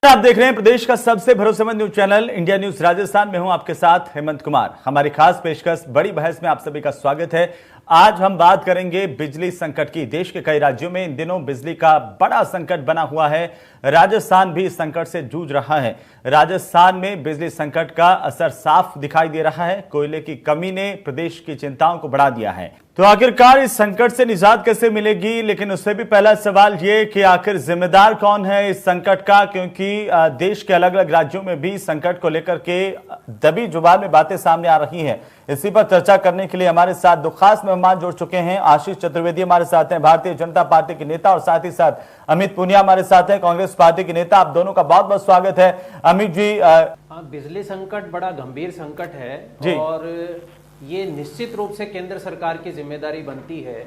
आप देख रहे हैं प्रदेश का सबसे भरोसेमंद news channel India news Rajasthan में हूं आपके साथ हेमंत कुमार। हमारी खास पेशकश बड़ी बहस में आप सभी का स्वागत है। आज हम बात करेंगे बिजली संकट की। देश के कई राज्यों में इन दिनों बिजली का बड़ा संकट बना हुआ है। राजस्थान भी इस संकट से जूझ रहा है। राजस्थान में बिजली संकट का असर साफ दिखाई दे रहा है। कोयले की कमी ने प्रदेश की चिंताओं को बढ़ा दिया है। तो आखिरकार इस संकट से निजात कैसे मिलेगी, लेकिन उससे भी पहला सवाल ये कि आखिर जिम्मेदार कौन है इस संकट का, क्योंकि देश के अलग अलग राज्यों में भी संकट को लेकर के दबी जुबान में बातें सामने आ रही हैं। इसी पर चर्चा करने के लिए हमारे साथ दो खास मेहमान जुड़ चुके हैं। आशीष चतुर्वेदी हमारे साथ हैं, भारतीय जनता पार्टी के नेता, और साथ ही साथ अमित पुनिया हमारे साथ हैं, कांग्रेस पार्टी के नेता। आप दोनों का बहुत बहुत स्वागत है। अमित जी, बिजली संकट बड़ा गंभीर संकट है और ये निश्चित रूप से केंद्र सरकार की जिम्मेदारी बनती है।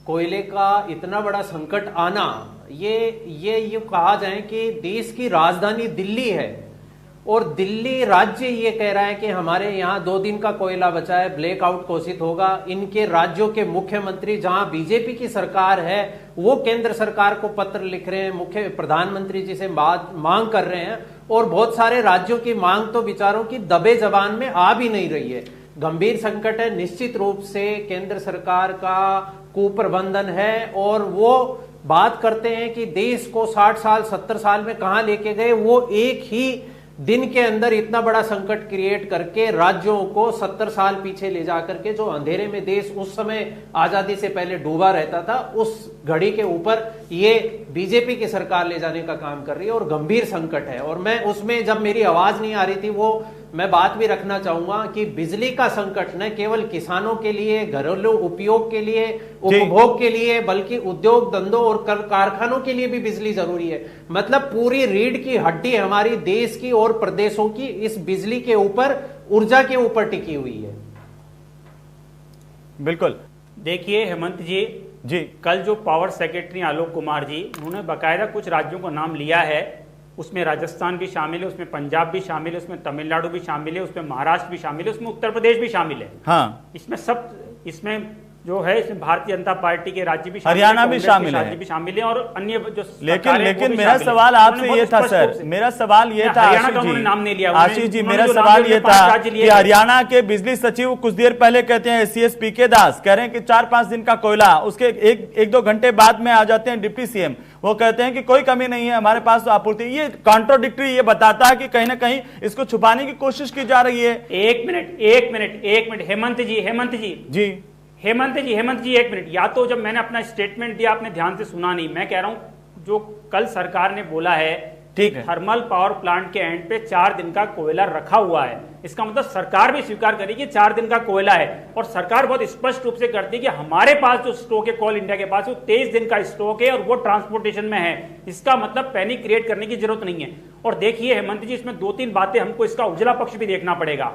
कोयले का इतना बड़ा संकट आना, ये कहा जाए कि देश की राजधानी दिल्ली है और दिल्ली राज्य ये कह रहा है कि हमारे यहाँ 2 दिन का कोयला बचा है, ब्लैकआउट घोषित होगा। इनके राज्यों के मुख्यमंत्री, जहां बीजेपी की सरकार है, वो केंद्र सरकार को पत्र लिख रहे हैं, मुख्य प्रधानमंत्री जी से मांग कर रहे हैं, और बहुत सारे राज्यों की मांग तो विचारों की दबे जबान में आ भी नहीं रही है। गंभीर संकट है। निश्चित रूप से केंद्र सरकार का कुप्रबंधन है, और वो बात करते हैं कि देश को 60 साल 70 साल में कहां लेके गए। वो एक ही दिन के अंदर इतना बड़ा संकट क्रिएट करके राज्यों को 70 साल पीछे ले जाकर के, जो अंधेरे में देश उस समय आजादी से पहले डूबा रहता था, उस घड़ी के ऊपर ये बीजेपी की सरकार ले जाने का काम कर रही है, और गंभीर संकट है। और मैं उसमें, जब मेरी आवाज नहीं आ रही थी, वो मैं बात भी रखना चाहूंगा कि बिजली का संकट न केवल किसानों के लिए, घरेलू उपयोग के लिए, उपभोग के लिए, बल्कि उद्योग धंधों और कारखानों के लिए भी बिजली जरूरी है। मतलब पूरी रीढ़ की हड्डी हमारी देश की और प्रदेशों की इस बिजली के ऊपर, ऊर्जा के ऊपर टिकी हुई है। बिल्कुल। देखिए हेमंत जी, कल जो पावर सेक्रेटरी आलोक कुमार जी, उन्होंने बाकायदा कुछ राज्यों का नाम लिया है। उसमें राजस्थान भी शामिल है, उसमें पंजाब भी शामिल है, उसमें तमिलनाडु भी शामिल है, उसमें महाराष्ट्र भी शामिल है, उसमें उत्तर प्रदेश भी शामिल है। हाँ, इसमें जो है, इसमें भारतीय जनता पार्टी के राज्य भी शामिल, हरियाणा भी शामिल है, राज्य भी शामिल है, और अन्य जो लेकिन मेरा सवाल आपसे ये था सर, मेरा सवाल ये था नाम नहीं लिया आशीष जी, मेरा सवाल ये था कि हरियाणा के बिजली सचिव कुछ देर पहले कहते हैं, SCS PK दास कह रहे हैं कि 4-5 दिन का कोयला, उसके 1-2 घंटे बाद में आ जाते हैं डिप्टी CM, वो कहते हैं कि कोई कमी नहीं है हमारे पास तो आपूर्ति। ये कॉन्ट्रोडिक्टरी, ये बताता है कि कहीं ना कहीं इसको छुपाने की कोशिश की जा रही है। एक मिनट हेमंत जी, एक मिनट। या तो जब मैंने अपना स्टेटमेंट दिया आपने ध्यान से सुना नहीं। मैं कह रहा हूं जो कल सरकार ने बोला है, ठीक है, थर्मल पावर प्लांट के एंड पे 4 दिन का कोयला रखा हुआ है, इसका मतलब सरकार भी स्वीकार करेगी कि 4 दिन का कोयला है। और सरकार बहुत स्पष्ट रूप से करती है कि हमारे पास जो स्टॉक है कोल इंडिया के पास, वो 23 दिन का स्टॉक है और वो ट्रांसपोर्टेशन में है। इसका मतलब पैनिक क्रिएट करने की जरूरत नहीं है। और देखिए हेमंत जी, इसमें 2-3 बातें हमको इसका उजला पक्ष भी देखना पड़ेगा।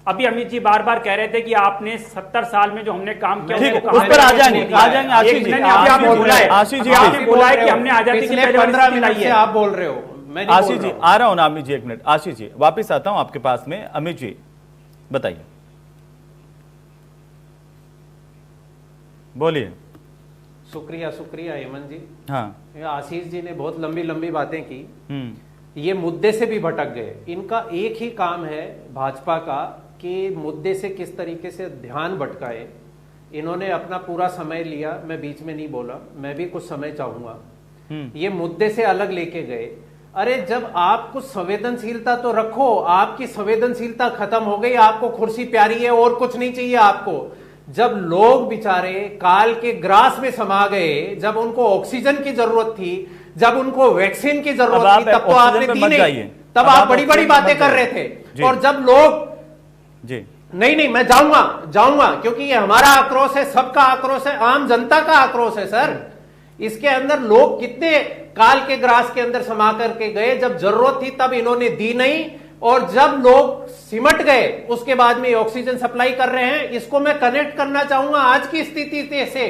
अभी अमित जी बार बार कह रहे थे कि आपने 70 साल में जो हमने काम किया, ठीक है, उस पर आ जाएंगे आशीष जी। आशीष जी आपने बोला है कि हमने आजादी से पहले 15 मिनट से आप बोल रहे हो। आशीष जी आ रहा हूं ना, अमित जी 1 मिनट। आशीष जी वापिस आता हूं आपके पास में। अमित जी बताइए, बोलिए। शुक्रिया हेमंत जी। हाँ, आशीष जी ने बहुत लंबी बातें की, ये मुद्दे से भी भटक गए। इनका एक ही काम है भाजपा का कि मुद्दे से किस तरीके से ध्यान भटकाए। इन्होंने अपना पूरा समय लिया, मैं बीच में नहीं बोला, मैं भी कुछ समय चाहूंगा। ये मुद्दे से अलग लेके गए। अरे जब आप कुछ संवेदनशीलता तो रखो, आपकी संवेदनशीलता खत्म हो गई, आपको कुर्सी प्यारी है और कुछ नहीं चाहिए आपको। जब लोग बेचारे काल के ग्रास में समा गए, जब उनको ऑक्सीजन की जरूरत थी, जब उनको वैक्सीन की जरूरत थी, तब तो आपने दी नहीं, तब आप बड़ी बातें कर रहे थे। और जब लोग नहीं, मैं जाऊंगा क्योंकि ये हमारा आक्रोश है, सबका आक्रोश है, आम जनता का आक्रोश है सर। इसके अंदर लोग कितने काल के ग्रास के अंदर समा करके गए, जब जरूरत थी तब इन्होंने दी नहीं, और जब लोग सिमट गए उसके बाद में ऑक्सीजन सप्लाई कर रहे हैं। इसको मैं कनेक्ट करना चाहूंगा आज की स्थिति से।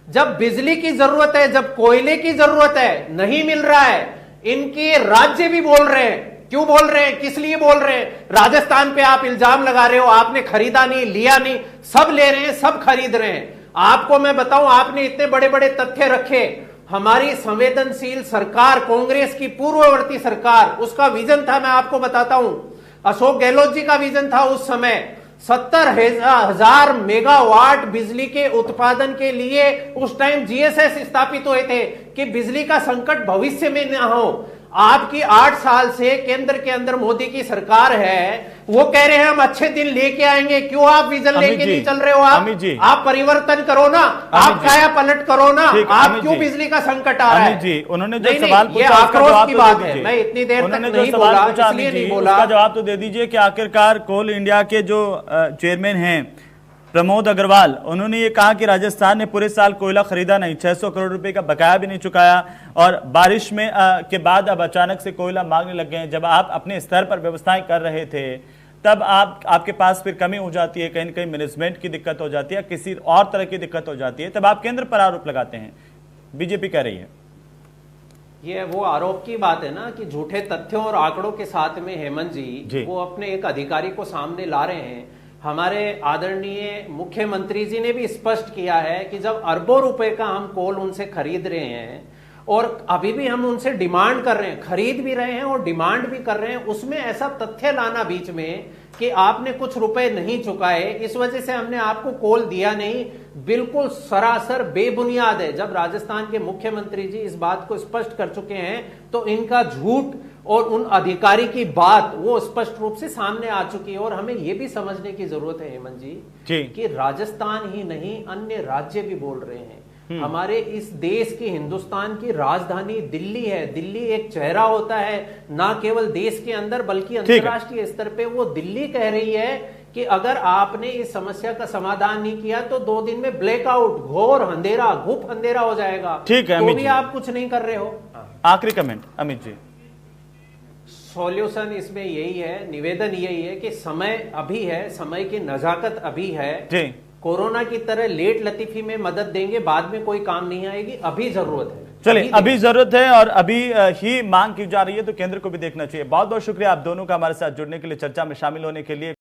जब बिजली की जरूरत है, जब कोयले की जरूरत है, नहीं मिल रहा है। इनके राज्य भी बोल रहे हैं। क्यों बोल रहे हैं, किस लिए बोल रहे हैं? राजस्थान पे आप इल्जाम लगा रहे हो, आपने खरीदा नहीं, लिया नहीं। सब ले रहे हैं, सब खरीद रहे हैं। आपको मैं बताऊं, आपने इतने बड़े बड़े तथ्य रखे, हमारी संवेदनशील सरकार, कांग्रेस की पूर्ववर्ती सरकार, उसका विजन था, मैं आपको बताता हूं, अशोक गहलोत जी का विजन था उस समय 70,000 मेगावाट बिजली के उत्पादन के लिए। उस टाइम जीएसएस स्थापित हुए थे कि बिजली का संकट भविष्य में न हो। आपकी 8 साल से केंद्र के अंदर मोदी की सरकार है, वो कह रहे हैं हम अच्छे दिन लेके आएंगे। क्यों आप विजन लेके नहीं चल रहे हो? आप परिवर्तन करो ना, आप काया पलट करो ना, आप क्यों बिजली का संकट आ रहा है? जी, उन्होंने जो सवाल पूछा, ये आक्रोश की बात है। मैं इतनी देर तक नहीं बोला, इसलिए नहीं बोला। उसका जवाब तो दे दीजिए कि आखिरकार कोल इंडिया के जो चेयरमैन हैं प्रमोद अग्रवाल, उन्होंने ये कहा कि राजस्थान ने पूरे साल कोयला खरीदा नहीं, 600 करोड़ रुपए का बकाया भी नहीं चुकाया, और बारिश में के बाद अब अचानक से कोयला मांगने लग गए। जब आप अपने स्तर पर व्यवस्थाएं कर रहे थे तब आपके पास फिर कमी हो जाती है, कहीं ना कहीं मैनेजमेंट की दिक्कत हो जाती है, किसी और तरह की दिक्कत हो जाती है, तब आप केंद्र पर आरोप लगाते हैं। बीजेपी कह रही है ये वो आरोप की बात है ना कि झूठे तथ्यों और आंकड़ों के साथ में हेमंत जी वो अपने एक अधिकारी को सामने ला रहे हैं। हमारे आदरणीय मुख्यमंत्री जी ने भी स्पष्ट किया है कि जब अरबों रुपए का हम कोल उनसे खरीद रहे हैं और अभी भी हम उनसे डिमांड कर रहे हैं, खरीद भी रहे हैं और डिमांड भी कर रहे हैं, उसमें ऐसा तथ्य लाना बीच में कि आपने कुछ रुपए नहीं चुकाए, इस वजह से हमने आपको कोल दिया नहीं, बिल्कुल सरासर बेबुनियाद है। जब राजस्थान के मुख्यमंत्री जी इस बात को स्पष्ट कर चुके हैं तो इनका झूठ और उन अधिकारी की बात वो स्पष्ट रूप से सामने आ चुकी है। और हमें यह भी समझने की जरूरत है हेमंत जी कि राजस्थान ही नहीं अन्य राज्य भी बोल रहे हैं। हमारे इस देश की, हिंदुस्तान की राजधानी दिल्ली है। दिल्ली एक चेहरा होता है ना केवल देश के अंदर बल्कि अंतर्राष्ट्रीय स्तर पे। वो दिल्ली कह रही है कि अगर आपने इस समस्या का समाधान नहीं किया तो 2 दिन में ब्लैकआउट, घोर अंधेरा, घुप अंधेरा हो जाएगा। ठीक है, तो भी आप कुछ नहीं कर रहे हो। आखिरी कमेंट अमित जी। सॉल्यूशन इसमें यही है, निवेदन यही है कि समय अभी है, समय की नजाकत अभी है जी। कोरोना की तरह लेट लतीफी में मदद देंगे, बाद में कोई काम नहीं आएगी। अभी जरूरत है, चलिए अभी जरूरत है और अभी ही मांग की जा रही है, तो केंद्र को भी देखना चाहिए। बहुत बहुत शुक्रिया आप दोनों का हमारे साथ जुड़ने के लिए, चर्चा में शामिल होने के लिए।